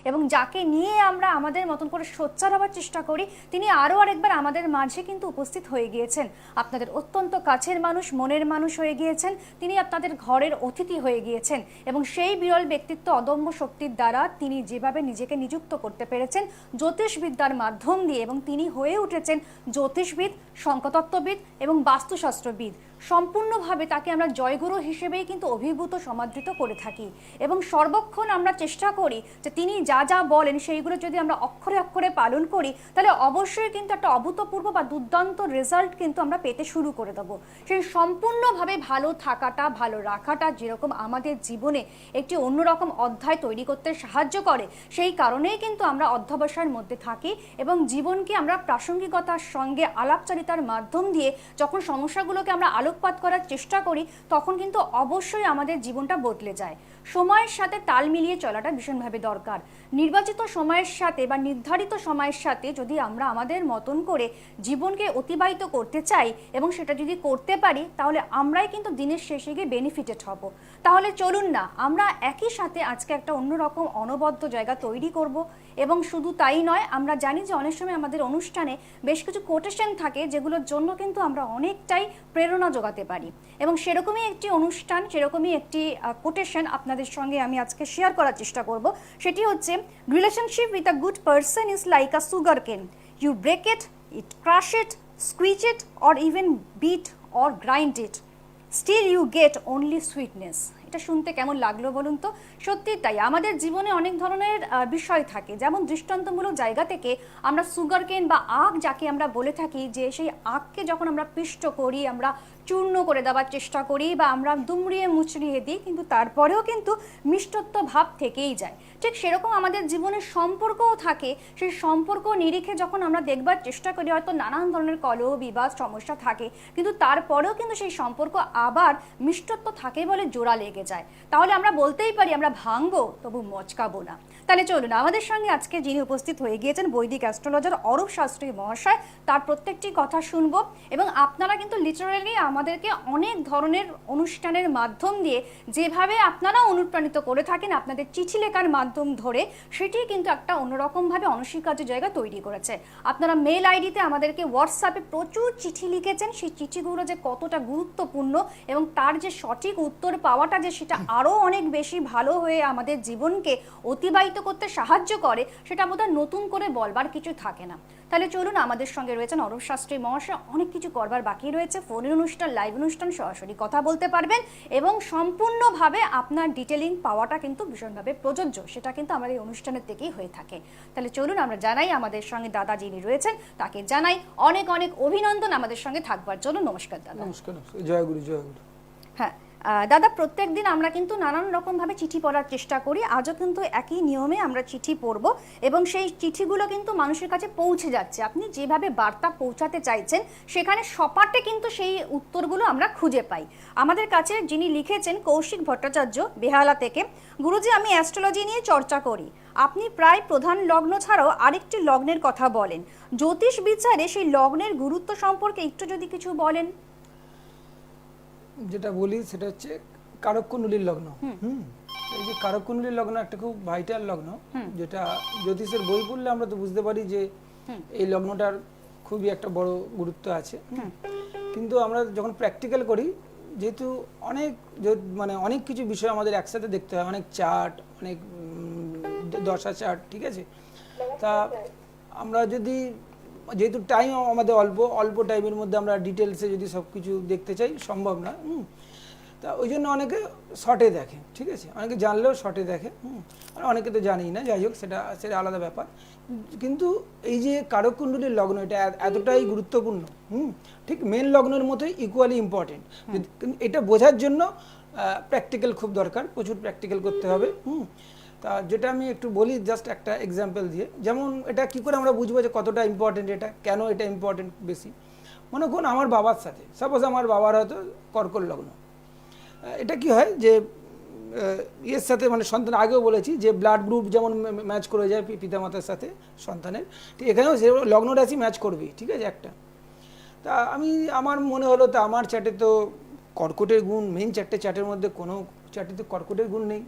এবং যাকে নিয়ে আমরা আমাদের মতন করে সোচ্চার হওয়ার চেষ্টা করি, তিনি আরও আরেকবার আমাদের মাঝে কিন্তু উপস্থিত হয়ে গিয়েছেন। আপনাদের অত্যন্ত কাছের মানুষ, মনের মানুষ হয়ে গিয়েছেন, তিনি আপনাদের ঘরের অতিথি হয়ে গিয়েছেন। এবং সেই বিরল ব্যক্তিত্ব, অদম্য শক্তির দ্বারা তিনি যেভাবে নিজেকে নিযুক্ত করতে পেরেছেন জ্যোতিষবিদ্যার মাধ্যম দিয়ে, এবং তিনি হয়ে উঠেছেন জ্যোতিষবিদ, সংখ্যাতত্ত্ববিদ এবং বাস্তুশাস্ত্রবিদ। সম্পূর্ণভাবে তাকে আমরা জয়গুরু হিসেবেই কিন্তু অভিভূত সমাদৃত করে থাকি। এবং সর্বক্ষণ আমরা চেষ্টা করি যে তিনি যা যা বলেন সেইগুলো যদি আমরা অক্ষরে অক্ষরে পালন করি, তাহলে অবশ্যই কিন্তু একটা অভূতপূর্ব বা দুর্দান্ত রেজাল্ট কিন্তু আমরা পেতে শুরু করে দেবো। সেই সম্পূর্ণভাবে ভালো থাকাটা, ভালো রাখাটা যেরকম আমাদের জীবনে একটি অন্যরকম অধ্যায় তৈরি করতে সাহায্য করে, সেই কারণেই কিন্তু আমরা অধ্যবসায়ের মধ্যে থাকি এবং জীবনকে আমরা প্রাসঙ্গিকতার সঙ্গে আলাপচারিতার মাধ্যম দিয়ে যখন সমস্যাগুলোকে আমরা আলোকপাত করার চেষ্টা করি, তখন কিন্তু অবশ্যই আমাদের জীবনটা বদলে যায়। সময়ের সাথে তাল মিলিয়ে চলাটা ভীষণভাবে দরকার। নির্বাচিত সময়ের সাথে বা নির্ধারিত সময়ের সাথে যদি আমরা আমাদের মতন করে জীবনকে অতিবাহিত করতে চাই এবং সেটা যদি করতে পারি, তাহলে আমরাই কিন্তু দিনের শেষে গিয়ে বেনিফিটেড হব। তাহলে চলুন না আমরা একই সাথে আজকে একটা অন্যরকম অনবদ্য জায়গা তৈরি করব। এবং শুধু তাই নয়, আমরা জানি যে অনেক সময় আমাদের অনুষ্ঠানে বেশ কিছু কোটেশন থাকে যেগুলোর জন্য কিন্তু আমরা অনেকটাই প্রেরণা যোগাতে পারি। এবং সেরকমই একটি অনুষ্ঠান, সেরকমই একটি কোটেশন আপনাদের সঙ্গে আমি আজকে শেয়ার করার চেষ্টা করব। সেটি হচ্ছে, relationship with a good person is like a sugar cane, you break it, it crash it, squeeze it or even beat or grind it, still you get only sweetness. এটা শুনতে কেমন লাগলো বলুন তো? সত্যি তাই, আমাদের জীবনে অনেক ধরনের বিষয় থাকে। যেমন দৃষ্টান্তমূলক জায়গা থেকে আমরা সুগার কেন বা আখ যাকে আমরা বলে থাকি, যে সেই আখকে যখন আমরা পিষ্ট করি, আমরা চূর্ণ করে দেওয়ার চেষ্টা করি বা আমরা দুমড়িয়ে মুচড়িয়ে দিই, কিন্তু তারপরেও কিন্তু মিষ্টত্ব ভাব থেকেই যায়। ঠিক সেরকম আমাদের জীবনের সম্পর্কও থাকে। সেই সম্পর্ক নিরিখে যখন আমরা দেখবার চেষ্টা করি, হয়তো নানান ধরনের কলহ বিবাদ সমস্যা থাকে, কিন্তু তারপরেও কিন্তু সেই সম্পর্ক আবার মিষ্টত্ব থাকে বলে জোড়া লেগে যায়। তাহলে আমরা বলতেই পারি আমরা ভাঙবো তবু মচকাবো না। তাহলে চলুন, আমাদের সঙ্গে আজকে যিনি উপস্থিত হয়ে গিয়েছেন বৈদিক অ্যাস্ট্রোলজার অরূপ শাস্ত্রী মহাশয়, তার প্রত্যেকটি কথা শুনবো। এবং আপনারা কিন্তু লিটারালি আমাদেরকে অনেক ধরনের অনুষ্ঠানের মাধ্যম দিয়ে যেভাবে আপনারা অনুপ্রাণিত করে থাকেন আপনাদের চিঠি লেখার মাধ্যম ধরে, সেটি কিন্তু একটা অন্যরকমভাবে অনস্বীকার্য জায়গা তৈরি করেছে। আপনারা মেল আইডিতে আমাদেরকে হোয়াটসঅ্যাপে প্রচুর চিঠি লিখেছেন, সেই চিঠিগুলো যে কতটা গুরুত্বপূর্ণ এবং তার যে সঠিক উত্তর পাওয়াটা যে সেটা আরও অনেক বেশি ভালো হয়ে আমাদের জীবনকে অতিবাহিত করতে সাহায্য করে, সেটা বোধহয় নতুন করে বলবার কিছু থাকে না। তাহলে চলুন, আমাদের সঙ্গে রয়েছেন অরূপ শাস্ত্রী মহাশয়। অনেক কিছু করবার বাকি রয়েছে, ফোনের অনুষ্ঠান, লাইভ অনুষ্ঠান, সরাসরি কথা বলতে পারবেন এবং সম্পূর্ণভাবে আপনার ডিটেলিং পাওয়াটা কিন্তু ভীষণভাবে প্রযোজ্য, সেটা কিন্তু আমাদের এই অনুষ্ঠানের থেকেই হয়ে থাকে। তাহলে চলুন আমরা জানাই আমাদের সঙ্গে দাদা যিনি রয়েছেন তাকে জানাই অনেক অনেক অভিনন্দন আমাদের সঙ্গে থাকবার জন্য। নমস্কার দাদা। নমস্কার। জয় গুরু, জয় গুরু। হ্যাঁ দাদা, প্রত্যেক দিন আমরা কিন্তু নানান রকমভাবে চিঠি পড়ার চেষ্টা করি। আজও কিন্তু একই নিয়মে আমরা চিঠি পড়ব এবং সেই চিঠিগুলো কিন্তু মানুষের কাছে পৌঁছে যাচ্ছে। আপনি যেভাবে বার্তা পৌঁছাতে চাইছেন সেখানে সপাটে কিন্তু সেই উত্তরগুলো আমরা খুঁজে পাই। আমাদের কাছে যিনি লিখেছেন কৌশিক ভট্টাচার্য বেহালা থেকে, গুরুজি আমি অ্যাস্ট্রোলজি নিয়ে চর্চা করি। আপনি প্রায় প্রধান লগ্ন ছাড়াও আরেকটি লগ্নের কথা বলেন। জ্যোতিষ বিচারে সেই লগ্নের গুরুত্ব সম্পর্কে একটু যদি কিছু বলেন। যেটা বলি সেটা হচ্ছে কারককুণ্ডলীর লগ্ন। এই যে কারককুণ্ডলীর লগ্ন একটা খুব ভাইটাল লগ্ন, যেটা জ্যোতিষের বই পড়লে আমরা তো বুঝতে পারি যে এই লগ্নটার খুবই একটা বড় গুরুত্ব আছে। কিন্তু আমরা যখন প্র্যাকটিক্যাল করি, যেহেতু অনেক কিছু বিষয় আমাদের একসাথে দেখতে হয়, অনেক চার্ট, অনেক দশা চার্ট, ঠিক আছে। তা আমরা যেহেতু টাইম আমাদের অল্প টাইমের মধ্যে আমরা ডিটেলসে যদি সব কিছু দেখতে চাই, সম্ভব না। তা ওই জন্য অনেকে শর্টে দেখে, ঠিক আছে, অনেকে জানলেও শর্টে দেখে, আর অনেকে তো জানেই না। যাই হোক, সেটা আলাদা ব্যাপার। কিন্তু এই যে কারককুণ্ডলীর লগ্ন, এটা এতটাই গুরুত্বপূর্ণ, ঠিক মেন লগ্নের মতোই ইকুয়ালি ইম্পর্টেন্ট। এটা বোঝার জন্য প্র্যাকটিক্যাল খুব দরকার, প্রচুর প্র্যাকটিক্যাল করতে হবে। তা যেটা আমি একটু বলি জাস্ট একটা এক্সাম্পল দিয়ে, যেমন এটা কি করে আমরা বুঝবো যে কতটা ইম্পর্টেন্ট, এটা কেন এটা ইম্পর্টেন্ট বেশি। মনে করুন আমার বাবার সাথে, সাপোজ আমার বাবার হয়তো কর্কট লগ্ন। এটা কি হয় যে এর সাথে সন্তান, আগেও বলেছি যে ব্লাড গ্রুপ যেমন ম্যাচ করে যায় পিতামাতার সাথে সন্তানের, ঠিক এখানেও সে লগ্ন রাশি ম্যাচ করবেই, ঠিক আছে একটা। তা আমার মনে হলো, তা আমার চ্যাটে তো কর্কটের গুণ, মেইন চারটে চ্যাটের মধ্যে কোনো চ্যাটে তো কর্কটের গুণ নেই।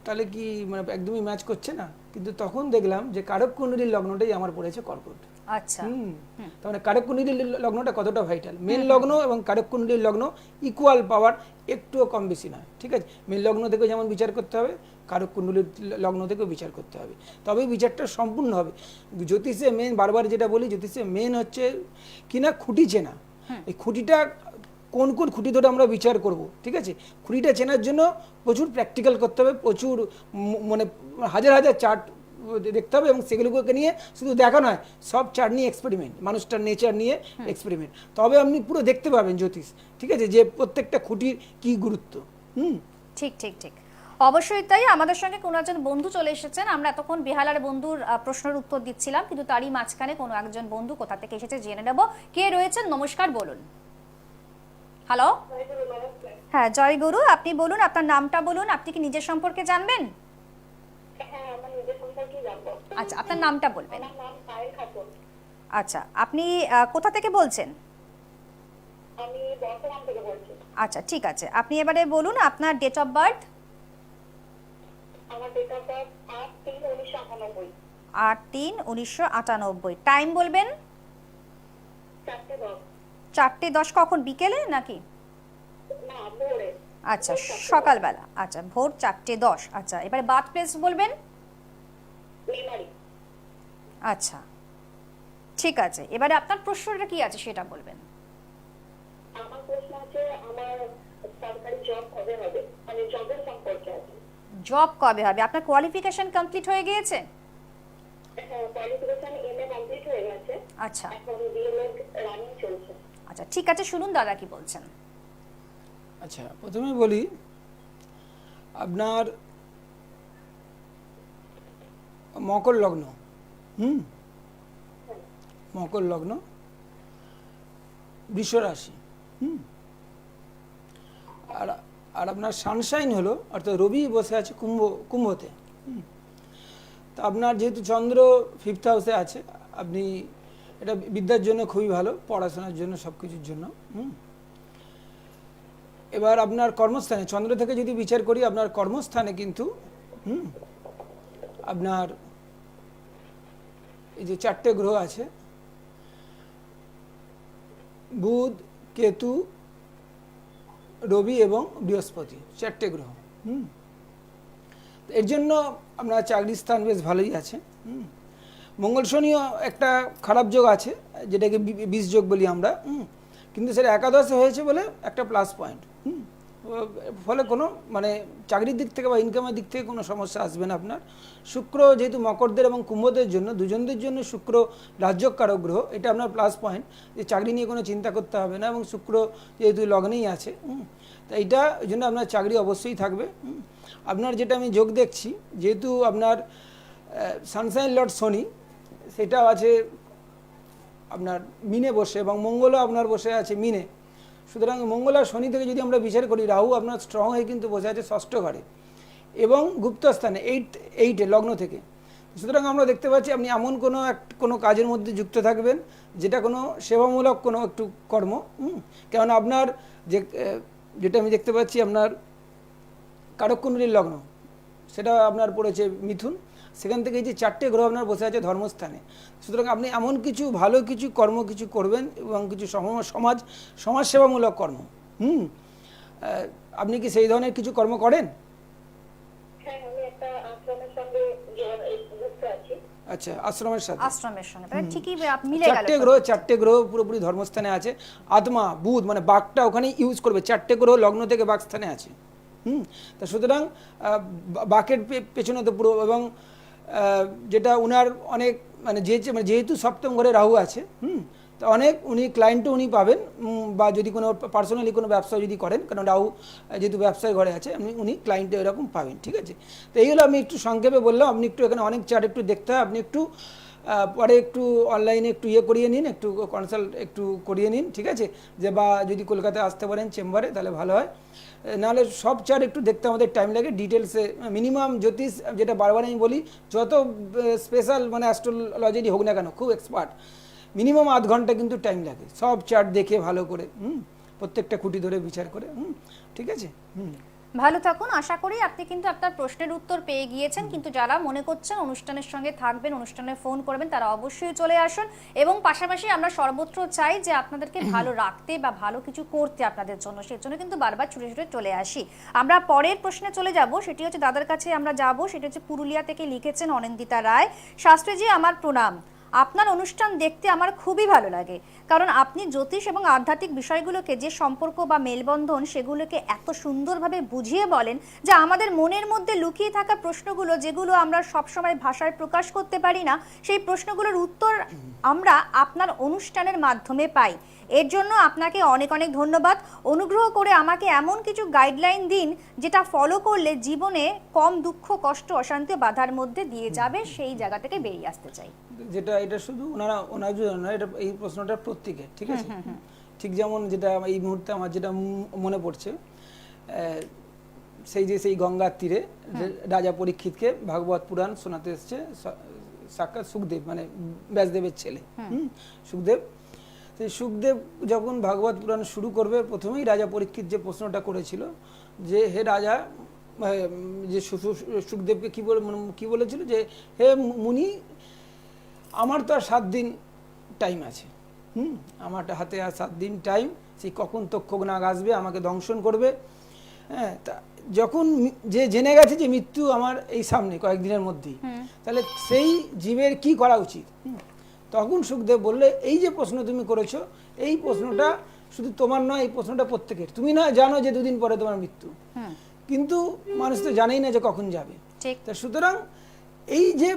তাহলে কি মানে একদমই ম্যাচ করছে না, কিন্তু তখন দেখলাম যে কারক কুণ্ডলীর লগ্নটাই আমার পড়েছে কর্কট। আচ্ছা, তার মানে কারক কুণ্ডলীর লগ্নটা কতটা ভাইটাল, মেন লগ্ন এবং কারক কুণ্ডলীর লগ্ন ইকুয়াল পাওয়ার, একটুও কম বেশি নয়, ঠিক আছে। মেন লগ্ন থেকেও যেমন বিচার করতে হবে, কারক কুণ্ডলীর লগ্ন থেকেও বিচার করতে হবে, তবেই বিচারটা সম্পূর্ণ হবে। জ্যোতিষে মেন, বারবার যেটা বলি, জ্যোতিষে মেন হচ্ছে কিনা খুঁটি চেনা। এই খুঁটিটা কোন কোন খুঁটি ধরে আমরা বিচার করব, ঠিক আছে। খুঁটিটা চেনার জন্য প্রচুর প্র্যাকটিক্যাল করতে হবে, প্রচুর মানে হাজার হাজার চার্ট দেখতে হবে, এবং সেগুলোকে নিয়ে শুধু দেখা নয়, সব চার্ট নিয়ে এক্সপেরিমেন্ট, মানুষটার নেচার নিয়ে এক্সপেরিমেন্ট, তবে আপনি পুরো দেখতে পাবেন জ্যোতিষ, ঠিক আছে, যে প্রত্যেকটা খুঁটির কি গুরুত্ব। ঠিক ঠিক ঠিক, অবশ্যই তাই। আমাদের সঙ্গে কোনো একজন বন্ধু চলে এসেছেন, আমরা এতক্ষণ বেহালার বন্ধুর প্রশ্নের উত্তর দিচ্ছিলাম, কিন্তু তারই মাঝখানে কোনো একজন বন্ধু কোথা থেকে এসেছে জেনে নেব। কে রয়েছেন? নমস্কার, বলুন। হ্যালো, হ্যাঁ জয় গুরু, আপনি বলুন, আপনার নামটা বলুন, আপনি কি নিজের সম্পর্কে জানবেন? আচ্ছা, আপনার নামটা বলবেন। আচ্ছা, আপনি কোথা থেকে বলছেন? আচ্ছা ঠিক আছে, আপনি এবারে বলুন আপনার ডেট অফ বার্থ। 8/3/1998। টাইম বলবেন। 4:10। কখন, বিকেলে নাকি? আচ্ছা, সকালবেলা। আচ্ছা, ভোর 4:10। আচ্ছা, এবারে বার্থ প্লেস বলবেন। আচ্ছা ঠিক আছে, এবারে আপনার প্রশ্নটা কি আছে সেটা বলবেন। আমার প্রশ্ন আছে, আমার সরকারি জব কবে হবে, মানে জবের সম্পর্কে আছে। জব কবে হবে? আপনার কোয়ালিফিকেশন কমপ্লিট হয়ে গিয়েছে? হ্যাঁ, কোয়ালিফিকেশন এমএ কমপ্লিট হয়ে গেছে। আচ্ছা এখন ডিএলএড রানিং চলছে। আচ্ছা ঠিক আছে, শুনুন দাদা কি বলছেন। আচ্ছা, প্রথমে বলি, আপনার মকর লগ্ন, মকর লগ্ন, বৃষ রাশি, আর আর আপনার সানশাইন হলো, অর্থাৎ রবি বসে আছে কুম্ভতে। তো আপনার যেহেতু চন্দ্র 5th হাউসে আছে, আপনি এটা বিদ্যার জন্য খুবই ভালো, পড়াশোনার জন্য, সব কিছুর জন্য। এবার আপনার কর্মস্থানে চন্দ্র থেকে যদি বিচার করি, আপনার কর্মস্থানে কিন্তু আপনার এই যে 4টে গ্রহ আছে, বুধ, কেতু, রবি এবং বৃহস্পতি, 4টে গ্রহ। এর জন্য আপনার চাকরির স্থান বেশ ভালোই আছে। মঙ্গল শনিও একটা খারাপ যোগ আছে, যেটাকে বিষ যোগ বলি আমরা, কিন্তু সেটা একাদশে হয়েছে বলে একটা প্লাস পয়েন্ট। ফলে কোনো মানে চাকরির দিক থেকে বা ইনকামের দিক থেকে কোনো সমস্যা আসবে না আপনার। শুক্র যেহেতু মকরদের এবং কুম্ভদের জন্য, দুজনদের জন্য শুক্র রাজ্যকারক গ্রহ, এটা আপনার প্লাস পয়েন্ট, যে চাকরি নিয়ে কোনো চিন্তা করতে হবে না, এবং শুক্র যেহেতু লগ্নেই আছে, তো এইটা ওই জন্য আপনার চাকরি অবশ্যই থাকবে। আপনার যেটা আমি যোগ দেখছি, যেহেতু আপনার সানশাইন লর্ড শনি সেটাও আছে আপনার মিনে বসে, এবং মঙ্গলও আপনার বসে আছে মিনে, সুতরাং মঙ্গল আর শনি থেকে যদি আমরা বিচার করি, রাহু আপনার স্ট্রং হয়ে কিন্তু বসে আছে 6ষ্ঠ ঘরে এবং গুপ্তস্থানে 8 লগ্ন থেকে। সুতরাং আমরা দেখতে পাচ্ছি আপনি এমন কোনো কাজের মধ্যে যুক্ত থাকবেন যেটা কোনো সেবামূলক কোনো একটু কর্ম, কেননা আপনার যেটা আমি দেখতে পাচ্ছি, আপনার কারক কুণ্ডলীর লগ্ন সেটা আপনার পড়েছে মিথুন, সেখান থেকে এই যে 4টে গ্রহ আপনার বসে আছে ধর্মস্থানে। সুতরাং আপনি এমন কিছু ভালো কিছু কর্ম কিছু করবেন, এবং কিছু সমাজসেবামূলক কর্ম। আপনি কি সেই ধরনের কিছু কর্ম করেন? হ্যাঁ, আমি একটা আশ্রমের সঙ্গে যুক্ত আছি। আচ্ছা, আশ্রমের সাথে, আশ্রমের সঙ্গে তাহলে ঠিকই মিলে গেল। 4টে গ্রহ পুরোপুরি ধর্মস্থানে আছে। আত্মা বুধ মানে বাঘটা ওখানে ইউজ করবে, 4টে গ্রহ লগ্ন থেকে বাঘ স্থানে আছে। তা সুতরাং বাঘের পেছনে তো পুরো, এবং যেটা উনার অনেক মানে যেহেতু 7ম ঘরে রাহু আছে, তো অনেক উনি ক্লায়েন্টও উনি পাবেন, বা যদি কোনো পার্সোনালি কোনো ব্যবসা যদি করেন, কারণ রাহু যেহেতু ব্যবসায় ঘরে আছে, উনি ক্লায়েন্টও এরকম পাবেন, ঠিক আছে। তো এইগুলো আমি একটু সংক্ষেপে বললাম, আপনি একটু এখানে অনেক চার্ট একটু দেখতে হয়, আপনি একটু পরে একটু অনলাইনে একটু করিয়ে নিন, একটু কনসাল্ট একটু করিয়ে নিন, ঠিক আছে, যে বা যদি কলকাতায় আসতে পারেন চেম্বারে তাহলে ভালো হয়, নাহলে সব চার্ট একটু দেখতে আমাদের টাইম লাগে ডিটেলসে। মিনিমাম জ্যোতিষ, যেটা বারবার আমি বলি, যত স্পেশাল মানে অ্যাস্ট্রোলজি হোক না কেন, খুব এক্সপার্ট, মিনিমাম আধ ঘন্টা কিন্তু টাইম লাগে সব চার্ট দেখে ভালো করে, প্রত্যেকটা খুঁটি ধরে বিচার করে, ঠিক আছে। ভালো থাকুন। আশা করি আপনি কিন্তু আপনার প্রশ্নের উত্তর পেয়ে গিয়েছেন, কিন্তু যারা মনে করছেন অনুষ্ঠানের সঙ্গে থাকবেন, অনুষ্ঠানে ফোন করবেন, তারা অবশ্যই চলে আসুন। এবং পাশাপাশি আমরা সর্বত্র চাই যে আপনাদেরকে ভালো রাখতে বা ভালো কিছু করতে আপনাদের জন্য, সেই জন্য কিন্তু বারবার ছুটে ছুটে চলে আসি। আমরা পরের প্রশ্নে চলে যাব, সেটি হচ্ছে দাদার কাছে আমরা যাব, সেটি হচ্ছে পুরুলিয়া থেকে লিখেছেন অনিন্দিতা রায়। শাস্ত্রীজি, আমার প্রণাম। আপনার অনুষ্ঠান দেখতে আমার খুবই ভালো লাগে, কারণ আপনি জ্যোতিষ এবং আধ্যাত্মিক বিষয়গুলোকে, যে সম্পর্ক বা মেলবন্ধন, সেগুলোকে এত সুন্দরভাবে বুঝিয়ে বলেন যে আমাদের মনের মধ্যে লুকিয়ে থাকা প্রশ্নগুলো, যেগুলো আমরা সবসময় ভাষায় প্রকাশ করতে পারি না, সেই প্রশ্নগুলোর উত্তর আমরা আপনার অনুষ্ঠানের মাধ্যমে পাই। এর জন্য আপনাকে অনেক অনেক ধন্যবাদ। অনুগ্রহ করে আমাকে এমন কিছু গাইডলাইন দিন যেটা ফলো করলে জীবনে কম দুঃখ, কষ্ট, অশান্তি, বাধার মধ্যে দিয়ে যাবে, সেই জায়গা থেকে বেরিয়ে আসতে চাই। যেটা এটা শুধু ওনার জন্য নয়, এটা এই প্রশ্নটা প্রত্যেকের, ঠিক আছে? ঠিক যেমন যেটা এই মুহূর্তে আমার যেটা মনে পড়ছে, সেই গঙ্গার তীরে রাজা পরীক্ষিতকে ভাগবত পুরাণ শোনাতে এসছে সাক্ষাৎ সুখদেব, মানে ব্যাসদেবের ছেলে সুখদেব। সেই সুখদেব যখন ভাগবত পুরাণ শুরু করবে, প্রথমেই রাজা পরীক্ষিত যে প্রশ্নটা করেছিল যে হে রাজা, যে সুখদেবকে কি বলেছিল যে হে মুনি, আমার তো আর 7 দিন টাইম আছে, আমার হাতে আর 7 দিন টাইম, সেই কখন তক্ষকনাগ আসবে আমাকে দংশন করবে। হ্যাঁ, তা যখন যে জেনে গেছে যে মৃত্যু আমার এই সামনে কয়েকদিনের মধ্যেই, তাহলে সেই জীবের কি করা উচিত? তখন সুখদেব বললে, এই যে প্রশ্ন তুমি করেছো, এই প্রশ্নটা শুধু তোমার নয়, এই প্রশ্নটা প্রত্যেকের। তুমি না জানো যে 2 দিন পরে তোমার মৃত্যু, কিন্তু মানুষ তো জানেই না যে কখন যাবে। তা সুতরাং এই যে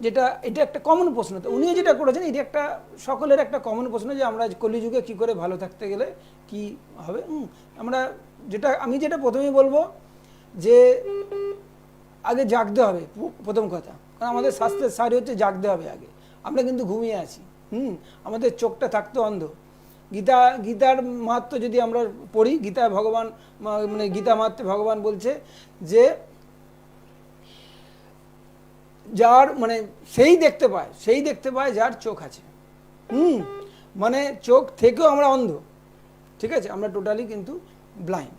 এটা একটা কমন প্রশ্ন, তো উনিও যেটা করেছেন, এটা একটা সকলের একটা কমন প্রশ্ন যে আমরা কলিযুগে কি করে ভালো থাকতে গেলে কি হবে। আমি যেটা প্রথমেই বলবো যে আগে জাগতে হবে, প্রথম কথা। কারণ আমাদের স্বাস্থ্যের সারি হচ্ছে জাগতে হবে আগে। আমরা কিন্তু ঘুমিয়ে আছি, আমাদের চোখটা থাকতো অন্ধ। গীতার মাহাত্ম্য যদি আমরা পড়ি, গীতা মাহাত্ম্যে ভগবান বলছে যে যার সেই দেখতে পায় যার চোখ আছে। মানে চোখ থেকেও আমরা অন্ধ, ঠিক আছে? আমরা টোটালি কিন্তু ব্লাইন্ড।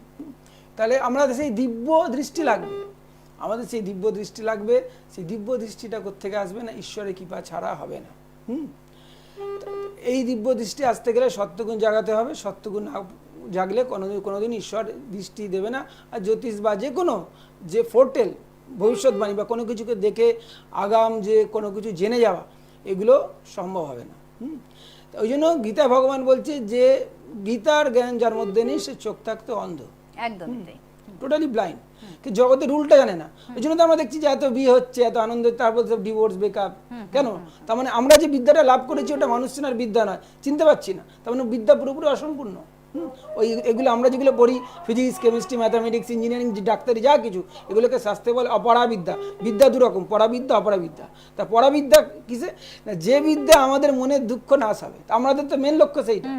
তাহলে আমরা সেই দিব্য দৃষ্টি লাগবে, আমাদের সেই দিব্য দৃষ্টি লাগবে। সেই দিব্য দৃষ্টিটা কোত্থেকে আসবে? না, ঈশ্বরের কৃপা ছাড়া হবে না। এই দিব্য দৃষ্টি আসতে গেলে সত্যগুণ জাগাতে হবে। সত্যগুণ না জাগলে কোনোদিন ঈশ্বর দৃষ্টি দেবে না। আর জ্যোতিষ বা যে ফোরটেল, ভবিষ্যৎবাণী বা কোনো কিছুকে দেখে আগাম যে কোনো কিছু জেনে যাওয়া, এগুলো সম্ভব হবে না। ওই জন্য গীতা ভগবান বলছে যে গীতার জ্ঞান যার মধ্যে নেই, সে চোখ থাকতে অন্ধ, একদম টোটালি ব্লাইন্ড। কিন্তু জগতের রুলটা জানে না। ওই জন্য তো আমরা দেখছি যে এত বিয়ে হচ্ছে, এত আনন্দ, তারপর সব ডিভোর্স, ব্রেকআপ। কেন? তার মানে আমরা যে বিদ্যাটা লাভ করেছি ওটা মানুষ চেনার বিদ্যা নয়, চিনতে পারছি না। তার মানে বিদ্যা পুরোপুরি অসম্পূর্ণ। এগুলো আমরা যেগুলো পড়ি, ফিজিক্স, কেমিস্ট্রি, ম্যাথামেটিক্স, ইঞ্জিনিয়ারিং, ডাক্তারি, যা কিছু, এগুলোকে শাস্ত্রে বলে অপরাবিদ্যা। বিদ্যা দুরকম, পরাবিদ্যা, অপরাবিদ্যা। তা পরাবিদ্যা কিসে? না, যে বিদ্যা আমাদের মনের দুঃখ নাশ হবে। আমাদের তো মেন লক্ষ্য সেইটা।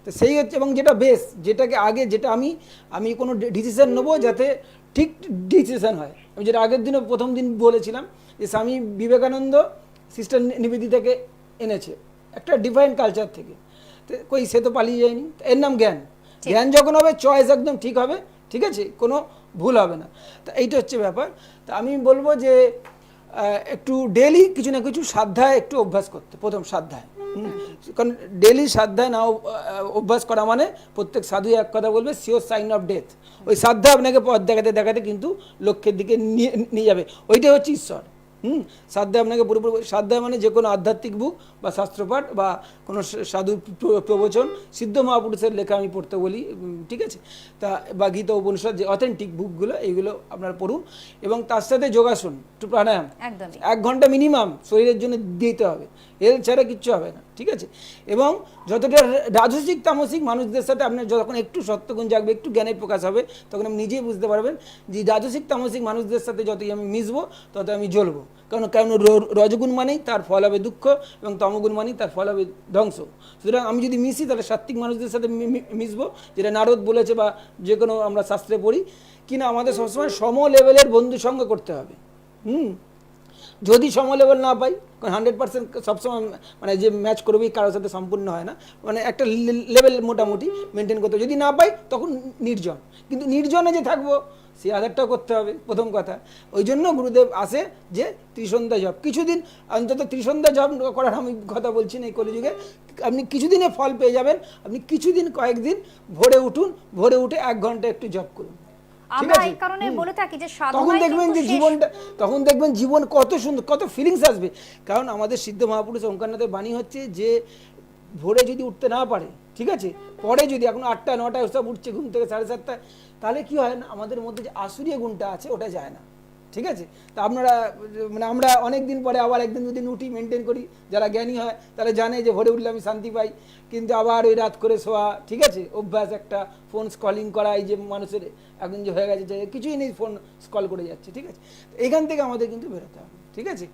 তো সেই হচ্ছে, এবং যেটা বেশ, যেটাকে আগে, যেটা আমি কোনো ডিসিশন নেবো যাতে ঠিক ডিসিশন হয়। আমি যেটা আগের দিনও প্রথম দিন বলেছিলাম যে স্বামী বিবেকানন্দ সিস্টার নিবেদিতাকে এনেছে একটা ডিফারেন্ট কালচার থেকে। সে তো পালিয়ে যায়নি। এর নাম জ্ঞান। জ্ঞান যখন হবে, চয়েস একদম ঠিক হবে, ঠিক আছে? কোনো ভুল হবে না। তা এইটা হচ্ছে ব্যাপার। তা আমি বলবো যে একটু ডেলি কিছু না কিছু সাধ্যায় একটু অভ্যাস করতে, প্রথম সাধ্যায়। কারণ ডেলি সাধ্যায় না অভ্যাস করা মানে প্রত্যেক সাধু এক কথা বলবে, সিওর সাইন অফ ডেথ। ওই সাধ্যায় আপনাকে পথ দেখাতে দেখাতে কিন্তু লক্ষ্যের দিকে নিয়ে যাবে। ওইটাই হচ্ছে ঈশ্বর। সাধ্যায় আপনাকে পুরোপুরি, সাধ্যায় মানে যে কোনো আধ্যাত্মিক বুক বা শাস্ত্রপাঠ বা কোনো সাধু প্রবচন, সিদ্ধ মহাপুরুষের লেখা আমি পড়তে বলি, ঠিক আছে? তা বা গীতা উপনিষদ, যে অথেন্টিক বুকগুলো, এইগুলো আপনারা পড়ুন। এবং তার সাথে যোগাসন, একটু প্রাণায়াম 1 ঘন্টা মিনিমাম শরীরের জন্য দিতে হবে। এর ছাড়া কিচ্ছু হবে না, ঠিক আছে? এবং যতটা রাজসিক তামসিক মানুষদের সাথে আপনার যখন একটু সত্যগুণ জাগবে, একটু জ্ঞানের প্রকাশ হবে, তখন আপনি নিজেই বুঝতে পারবেন যে রাজসিক তামসিক মানুষদের সাথে যতই আমি মিশবো তত আমি জ্বলবো। কারণ রজগুণ মানেই তার ফল হবে দুঃখ, এবং তমগুণ মানেই তার ফল হবে ধ্বংস। সুতরাং আমি যদি মিশি, তাহলে সাত্ত্বিক মানুষদের সাথে মিশবো, যেটা নারদ বলেছে বা যে কোনো আমরা শাস্ত্রে পড়ি কিনা, আমাদের সবসময় সম লেভেলের বন্ধু সঙ্গ করতে হবে। যদি সমলেবল না পাই, কারণ 100% সবসময় মানে যে ম্যাচ করবেই কারোর সাথে সম্পূর্ণ হয় না, মানে একটা লেভেল মোটামুটি মেনটেন করতে হবে। যদি না পাই তখন নির্জন, কিন্তু নির্জনে যে থাকবো সেই আধারটাও করতে হবে প্রথম কথা। ওই জন্য গুরুদেব আসে যে ত্রিসন্ধ্যা জপ, কিছুদিন অন্তত ত্রিসন্ধ্যা জপ করার আমি কথা বলছি না এই কলিযুগে, আপনি কিছুদিনে ফল পেয়ে যাবেন। আপনি কিছুদিন কয়েকদিন ভোরে উঠুন, ভোরে উঠে 1 ঘন্টা একটু জপ করুন, ঠিক আমরা আছে? এই কারণে বলে থাকি যে তখন সাধনাই দেখবেন কিন্তু যে শেষ। জীবনটা, তখন দেখবেন জীবন কত সুন্দর, কত ফিলিংস আসবে। কারণ আমাদের সিদ্ধ মহাপুরুষ ওঙ্কারনাথের বাণী হচ্ছে যে ভোরে যদি উঠতে না পারে, ঠিক আছে, পরে যদি এখন 8টা 9টায় সব উঠছে ঘুম থেকে 7:30টায়, তাহলে কি হয় না, আমাদের মধ্যে যে আসুরীয় গুণটা আছে ওটা যায় না, ঠিক আছে? তা আপনারা মানে আমরা অনেক দিন পরে আবার একদিন দুদিন উঠি, মেনটেন করি। যারা জ্ঞানী হয় তারা জানে যে ভোরে উঠলে আমি শান্তি পাই, কিন্তু আবার ওই রাত করে শোয়া, ঠিক আছে, অভ্যাস একটা ফোন স্কলিং করা, এই যে মানুষের এখন যে হয়ে গেছে যে কিছুই নেই, ফোন স্কল করে যাচ্ছে, ঠিক আছে? এখান থেকে আমাদের কিন্তু বেরোতে হবে, ঠিক আছে?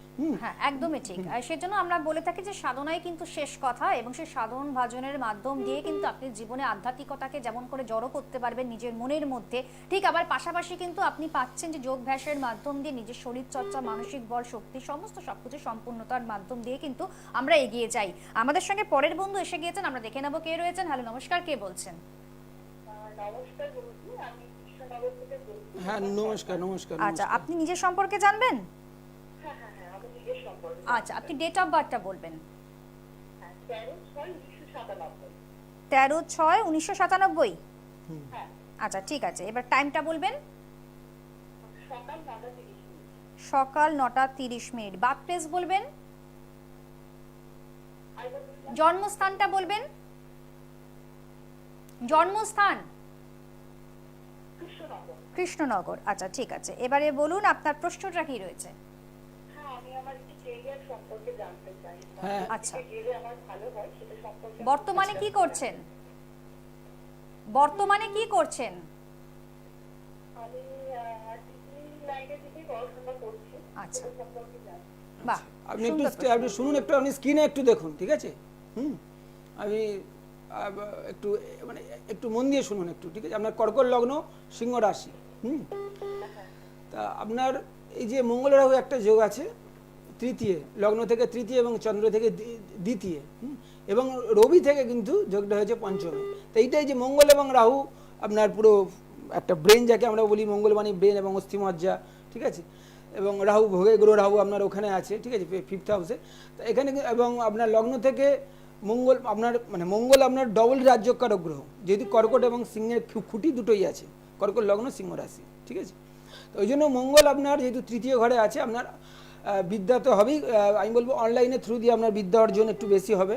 হ্যাঁ, একদমই ঠিক। আর সেজন্য আমরা বলে থাকি যে সাধনাই কিন্তু শেষ কথা, এবং সেই সাধন ভাজনের মাধ্যম দিয়ে কিন্তু আপনি জীবনে আধ্যাত্মিকতাকে যেমন করে জড়ো করতে পারবেন নিজের মনের মধ্যে, ঠিক আবার পাশাপাশি কিন্তু আপনি পাচ্ছেন যে যোগভ্যাসের মাধ্যম দিয়ে নিজের শরীর চর্চা, মানসিক বল, শক্তি, সমস্ত সবকিছু সম্পূর্ণতার মাধ্যম দিয়ে কিন্তু আমরা এগিয়ে যাই। আমাদের সঙ্গে পরের বন্ধু এসে গিয়েছেন, আমরা দেখে নেবো কে রয়েছেন। হ্যালো, নমস্কার, কে বলছেন? নমস্কার গুরুজি, আমি কৃষ্ণনগর থেকে বলছি। হ্যাঁ, নমস্কার নমস্কার। আচ্ছা, আপনি নিজের সম্পর্কে জানবেন? হ্যাঁ হ্যাঁ হ্যাঁ, আমি নিজের সম্পর্কে। আচ্ছা, আপনি ডেট অফ বার্থটা বলবেন। হ্যাঁ, 13/6/1997। 13/6/1997। হ্যাঁ, আচ্ছা, ঠিক আছে, এবার টাইমটা বলবেন। সকাল 9:30। সকাল 9:30। বার্থ প্লেস বলবেন। আর বলুন, জন্মস্থানটা বলবেন। জন্মস্থান কৃষ্ণনগর। কৃষ্ণনগর। আচ্ছা, ঠিক আছে, এবারে বলুন আপনার প্রশ্নটা কি রয়েছে। হ্যাঁ, আমি আমার একটু কেরিয়ার সম্পর্কে জানতে চাই। হ্যাঁ। আচ্ছা, গেলে আমার ভালো হয় সেটা সম্পর্কে। বর্তমানে কি করছেন? বর্তমানে কি করছেন? আমি টিচিং লাইনে থেকে পড়াশোনা করছি। আচ্ছা, সেটা সম্পর্কে জানতে। বাহ, আপনি একটু সুন্দর প্রশ্ন। আপনি শুনুন, একটু আপনি স্ক্রিনে একটু দেখুন, ঠিক আছে? আমি একটু মানে একটু মন দিয়ে শুনুন একটু, ঠিক আছে? আপনার কর্কট লগ্ন, সিংহ রাশি। তা আপনার এই যে মঙ্গল রাহু একটা যোগ আছে তৃতীয়, লগ্ন থেকে তৃতীয় এবং চন্দ্র থেকে দ্বিতীয়, এবং রবি থেকে কিন্তু যোগটা হয়েছে পঞ্চমে। তো এইটাই যে মঙ্গল এবং রাহু আপনার পুরো একটা ব্রেন, যাকে আমরা বলি মঙ্গল মানে ব্রেন এবং অস্থিমজ্জা, ঠিক আছে? এবং রাহু ভোগে গ্রহ, রাহু আপনার ওখানে আছে, ঠিক আছে, 5th হাউসে। তো এখানে এবং আপনার লগ্ন থেকে মঙ্গল আপনার মানে মঙ্গল আপনার ডবল রাজ্যকারক গ্রহ, যেহেতু কর্কট এবং সিংহের খুঁটি দুটোই আছে, কর্কট লগ্ন সিংহ রাশি, ঠিক আছে? তো ওই জন্য মঙ্গল আপনার যেহেতু তৃতীয় ঘরে আছে, আপনার বিদ্যা তো হবেই। আমি বলবো অনলাইনের থ্রু দিয়ে আপনার বিদ্যা অর্জন একটু বেশি হবে,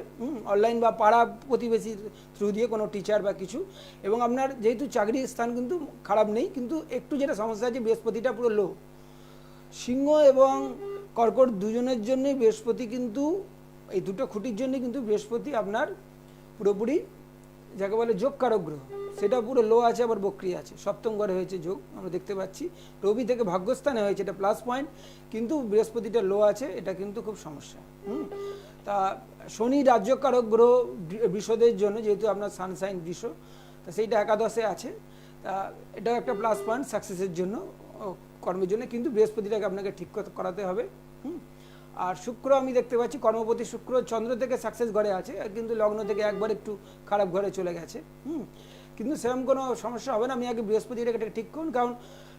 অনলাইন বা পাড়া প্রতিবেশীর থ্রু দিয়ে কোনো টিচার বা কিছু। এবং আপনার যেহেতু চাকরির স্থান কিন্তু খারাপ নেই, কিন্তু একটু যেটা সমস্যা আছে, বৃহস্পতিটা পুরো লো। সিংহ এবং কর্কট দুজনের জন্যই বৃহস্পতি কিন্তু, এই দুটো খুঁটির জন্য কিন্তু বৃহস্পতি আপনার পুরোপুরি যাকে বলে যোগ কারক গ্রহ, সেটা পুরো লো আছে, আবার বক্রি আছে, সপ্তম ঘরে হয়েছে যোগ আমরা দেখতে পাচ্ছি। রবি থেকে ভাগ্যস্থানে হয়েছে, এটা প্লাস পয়েন্ট, কিন্তু বৃহস্পতিটা লো আছে, এটা কিন্তু খুব সমস্যা। তা শনি রাজ্যকারক গ্রহ বৃষদের জন্য, যেহেতু আপনার সানসাইন বৃষ, তা সেইটা একাদশে আছে, তা এটাও একটা প্লাস পয়েন্ট সাকসেসের জন্য, কর্মের জন্য, কিন্তু বৃহস্পতিটাকে আপনাকে ঠিক করাতে হবে। আর শুক্র আমি দেখতে পাচ্ছি কর্মপতি শুক্র চন্দ্র থেকে সাকসেস ঘরে আছে, কিন্তু লগ্ন থেকে একবার একটু খারাপ ঘরে চলে গেছে। কিন্তু সেরকম কোনো সমস্যা হবে না, আমি আগে বৃহস্পতিটাকে ঠিক করুন, কারণ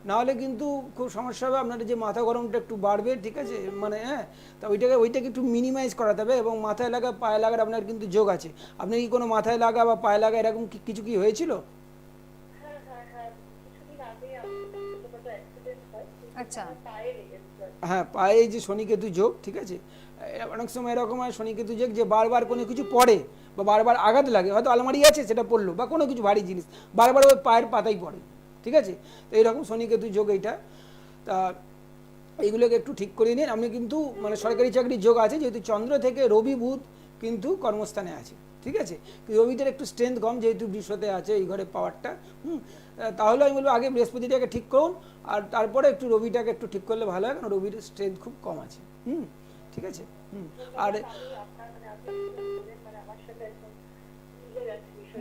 নাহলে কিন্তু খুব সমস্যা হবে, আপনার যে মাথা গরমটা একটু বাড়বে, ঠিক আছে, মানে হ্যাঁ, তা ওইটাকে একটু মিনিমাইজ করাতে হবে। এবং মাথায় লাগা পায়ে লাগার আপনার কিন্তু যোগ আছে। আপনি কি কোনো মাথায় লাগা বা পায়ে লাগা এরকম কিছু কি হয়েছিল? হ্যাঁ হ্যাঁ হ্যাঁ, কিছুদিন আগে আমার ছোটখাটো অ্যাক্সিডেন্ট হয়। আচ্ছা, পায়ে লেগেছে। হ্যাঁ, পায়ে এই যে শনিকেতু যোগ, ঠিক আছে, অনেক সময় এরকম হয় শনিকেতু যোগ যে বারবার কোনো কিছু পড়ে বা বারবার আঘাত লাগে, হয়তো আলমারি আছে সেটা পড়লো, বা কোনো কিছু ভারী জিনিস বারবার ওই পায়ের পাতাই পড়ে, ঠিক আছে? তো এইরকম শনিকেতু যোগ এইটা। তা এইগুলোকে একটু ঠিক করে নিন। আপনি কিন্তু মানে সরকারি চাকরির যোগ আছে, যেহেতু চন্দ্র থেকে রবি বুধ কিন্তু কর্মস্থানে আছে, ঠিক আছে? রবিদের একটু স্ট্রেংথ কম, যেহেতু বৃষতে আছে এই ঘরে পাওয়ারটা। তাহলে আমি বলবো আগে বৃহস্পতিটাকে ঠিক করুন, আর তারপরে একটু রবিটাকে একটু ঠিক করলে ভালো হয়, কারণ রবির স্ট্রেংথ খুব কম আছে। ঠিক আছে। আর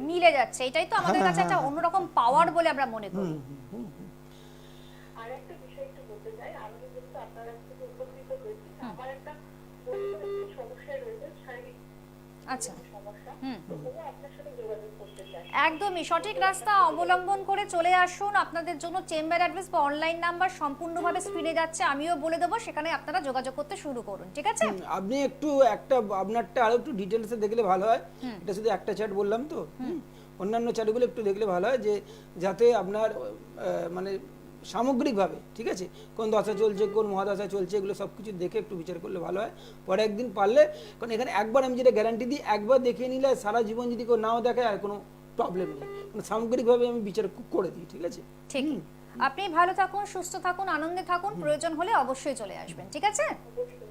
মিলে যাচ্ছে, এটাই তো আমাদের কাছে একটা অন্যরকম পাওয়ার বলে আমরা মনে করি। আর একটা বিষয় একটু বলতে চাই, আমি কিন্তু আপনারা থেকে উপকৃত হয়েছি আচ্ছা, সমস্যা, হুম। তো তবু আপনার সাথে যোগাযোগ করতে চাই। একদমই সঠিক রাস্তা অবলম্বন করে চলে আসুন। আপনাদের জন্য চেম্বার অ্যাড্রেস বা অনলাইন নাম্বার সম্পূর্ণভাবে স্ক্রিনে যাচ্ছে, আমিও বলে দেবো, সেখানে আপনারা যোগাযোগ করতে শুরু করুন, ঠিক আছে? আপনি একটু একটা আপনারটা আরো একটু ডিটেলসে দেখলে ভালো হয়। এটা শুধু একটা চ্যাট বললাম তো, অন্যান্য চ্যাটগুলো একটু দেখলে ভালো হয়, যে যাতে আপনার মানে সামগ্রিকভাবে, ঠিক আছে, কোন দশা চলছে, কোন মহাদশা চলছে, এগুলো সব কিছু দেখে একটু বিচার করলে ভালো হয়। পরে একদিন পারলে, কারণ এখানে একবার আমি যেটা গ্যারান্টি দিই, একবার দেখিয়ে নিলে সারা জীবন যদি কেউ নাও দেখে আর কোনো প্রবলেম নেই, মানে সামগ্রিকভাবে আমি বিচার করে দিই, ঠিক আছে? ঠিক। আপনি ভালো থাকুন, সুস্থ থাকুন, আনন্দে থাকুন, প্রয়োজন হলে অবশ্যই চলে আসবেন, ঠিক আছে?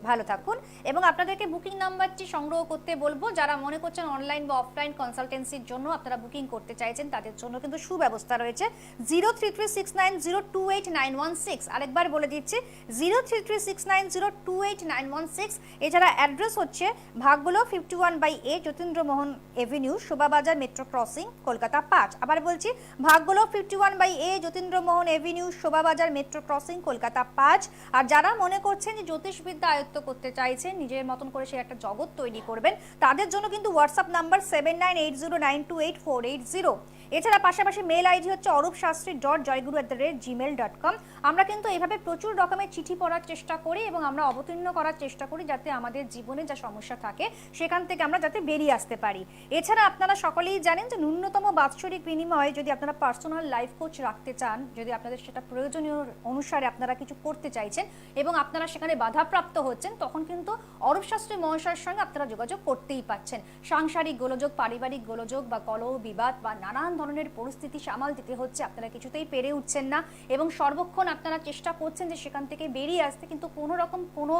ভালো থাকুন। এবং আপনাদেরকে বুকিং নাম্বারটি সংগ্রহ করতে বলবো, যারা মনে করছেন অনলাইন বা অফলাইন কনসালটেন্সির জন্য আপনারা বুকিং করতে চাইছেন, তাদের জন্য কিন্তু সুব্যবস্থা রয়েছে। 0336902891 আরেকবার বলে দিচ্ছি, 0336902891। এছাড়া অ্যাড্রেস হচ্ছে ভাগগুলো 51/A Jatindra Mohan Avenue, Shobhabazar metro crossing, Kolkata 5। আবার বলছি, ভাগগুলো 51/A Jatindra Mohan Avenue, Shobhabazar metro crossing, Kolkata 5। আর যারা মনে করছেন যে জ্যোতিষবিদ্যা আয়ত্ত করতে চাইছেন, নিজের মতন করে সে একটা জগৎ তৈরি করবেন, তাদের জন্য কিন্তু হোয়াটসঅ্যাপ নাম্বার 7980928480। এছাড়া পাশাপাশি মেল আইডি হচ্ছে orupshastri.joyguru@gmail.com। আমরা কিন্তু এইভাবে প্রচুর রকমের চিঠি পড়ার চেষ্টা করি এবং আমরা অবতীর্ণ করার চেষ্টা করি, যাতে আমাদের জীবনে যা সমস্যা থাকে সেখান থেকে আমরা যাতে বেরিয়ে আসতে পারি। এছাড়া আপনারা সকলেই জানেন যে ন্যূনতম বাৎসরিক বিনিময়ে যদি আপনারা পার্সোনাল লাইফ কোচ রাখতে চান, যদি আপনাদের সেটা প্রয়োজনীয় অনুসারে আপনারা কিছু করতে চাইছেন এবং আপনারা সেখানে বাধাপ্রাপ্ত হচ্ছেন, তখন কিন্তু অরূপ শাস্ত্রী মহাশয়ের সঙ্গে আপনারা যোগাযোগ করতেই পাচ্ছেন। সাংসারিক গোলযোগ, পারিবারিক গোলযোগ বা কলহ বিবাদ বা নানান ধরনের পরিস্থিতি সামাল দিতে হচ্ছে, আপনারা কিছুতেই পেরে উঠছেন না এবং সর্বক্ষণ আপনারা চেষ্টা করছেন যে সেখান থেকে বেরিয়ে আসতে, কিন্তু কোনো রকম কোনো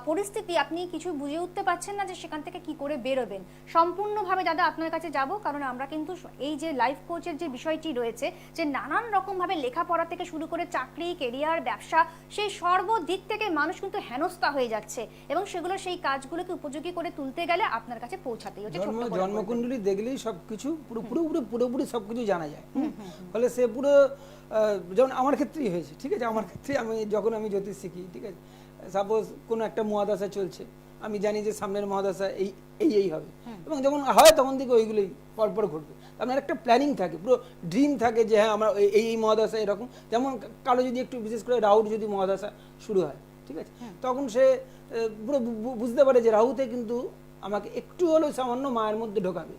পরিস্থিতি আপনি কিছু বুঝে উঠতে পারছেন না যে সেখান থেকে কি করে বেরোবেন। সম্পূর্ণভাবে দাদা আপনার কাছে যাব, কারণ আমরা কিন্তু এই যে লাইফ কোচের যে বিষয়টি রয়েছে, যে নানান রকমভাবে লেখাপড়া থেকে শুরু করে চাকরি, কেরিয়ার, ব্যবসা, সেই সর্বদিক থেকে মানুষ কিন্তু হেনস্থা হয়ে যাচ্ছে এবং সেগুলো সেই কাজগুলোকে উপযোগী করে তুলতে গেলে আপনার কাছে পৌঁছাতেই হচ্ছে। জন্মকুণ্ডলী দেখলেই সবকিছু পুরোপুরি সবকিছু জানা যায়। ফলে সে পুরো, যেমন আমার ক্ষেত্রেই হয়েছে, ঠিক আছে? আমার ক্ষেত্রে যখন আমি জ্যোতিষ শিখি, ঠিক আছে, সাপোজ কোনো একটা মহাদশা চলছে, আমি জানি যে সামনের মহাদশা এই হবে, এবং যখন হয় তখন থেকে ওইগুলোই পরপর ঘটবে। আপনার একটা প্ল্যানিং থাকে, পুরো ড্রিম থাকে যে হ্যাঁ আমার এই মহাদশা এরকম। যেমন কারো যদি একটু বিশেষ করে রাহুর যদি মহাদশা শুরু হয়, ঠিক আছে, তখন সে পুরো বুঝতে পারে যে রাহুতে কিন্তু আমাকে একটু হলেও সামান্য মায়ের মধ্যে ঢোকাবে।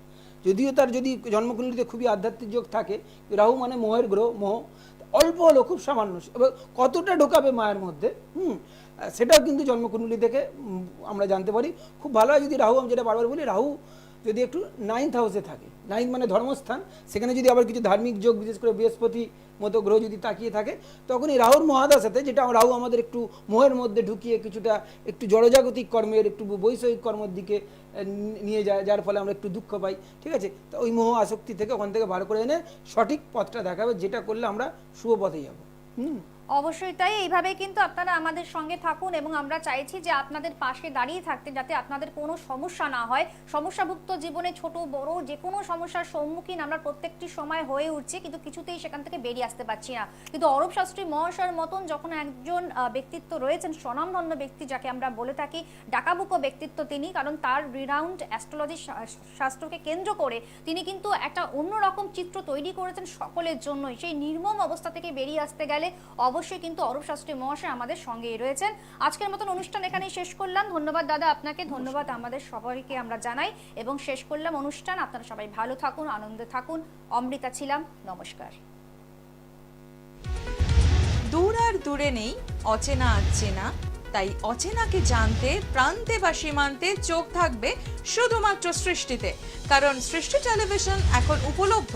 যদিও তার যদি জন্মকুণ্ডলীতে খুবই আধ্যাত্মিক যোগ থাকে, রাহু মানে মোহের গ্রহ, মোহ অল্প হলেও খুব সামান্য, এবার কতটা ঢোকাবে মায়ের মধ্যে, সেটাও কিন্তু জন্মকুণ্ডলী থেকে আমরা জানতে পারি। খুব ভালো হয় যদি রাহু, আমি যেটা বারবার বলি, রাহু যদি একটু 9th হাউসে থাকে, 9 মানে ধর্মস্থান, সেখানে যদি আবার কিছু ধার্মিক যোগ, বিশেষ করে বৃহস্পতি মতো গ্রহ যদি তাকিয়ে থাকে, তখন এই রাহুর মহাদশাতে, যেটা রাহু আমাদের একটু মোহের মধ্যে ঢুকিয়ে কিছুটা একটু জড়জাগতিক কর্মের, একটু বৈষয়িক কর্মের দিকে নিয়ে যায়, যার ফলে আমরা একটু দুঃখ পাই, ঠিক আছে? তো ওই মোহ আসক্তি থেকে ওখান থেকে বার করে এনে সঠিক পথটা দেখাবে, যেটা করলে আমরা শুভ পথে যাবো। অবশ্যই তাই। এইভাবে কিন্তু আপনারা আমাদের সঙ্গে থাকুন এবং আমরা চাইছি যে আপনাদের পাশে দাঁড়িয়ে থাকতে, যাতে আপনাদের কোনো সমস্যা না হয়। সমস্যাভুক্ত জীবনে ছোট বড় যে কোনো সমস্যার সম্মুখীন আমরা প্রত্যেকটি সময় হয়ে উঠছি, কিন্তু কিছুতেই সেখান থেকে বেরিয়ে আসতে পারছি না। কিন্তু অরূপ শাস্ত্রী মহাশয়ের মতন যখন একজন ব্যক্তিত্ব রয়েছেন, স্বনামধন্য ব্যক্তি, যাকে আমরা বলে থাকি ডাকাবুকো ব্যক্তিত্ব তিনি, কারণ তার রিনাউন্ড অ্যাস্ট্রোলজি শাস্ত্রকে কেন্দ্র করে তিনি কিন্তু একটা অন্যরকম চিত্র তৈরি করেছেন সকলের জন্যই। সেই নির্মম অবস্থা থেকে বেরিয়ে আসতে গেলে অবশ্যই কিন্তু অরূপ শাস্ত্রী মহাশয় আমাদের সঙ্গেই রয়েছেন। আজকের মতন অনুষ্ঠান এখানেই শেষ করলাম। ধন্যবাদ দাদা আপনাকে, ধন্যবাদ আমাদের সবাইকে আমরা জানাই এবং শেষ করলাম অনুষ্ঠান। আপনারা সবাই ভালো থাকুন, আনন্দে থাকুন। অমৃতা ছিলাম, নমস্কার। দূর আর দূরে নেই অচেনা আচেনা, তাই অচেনাকে জানতে প্রান্তে বা সীমান্তে চোখ থাকবে শুধুমাত্র সৃষ্টিতে, কারণ সৃষ্টি টেলিভিশন এখন উপলব্ধ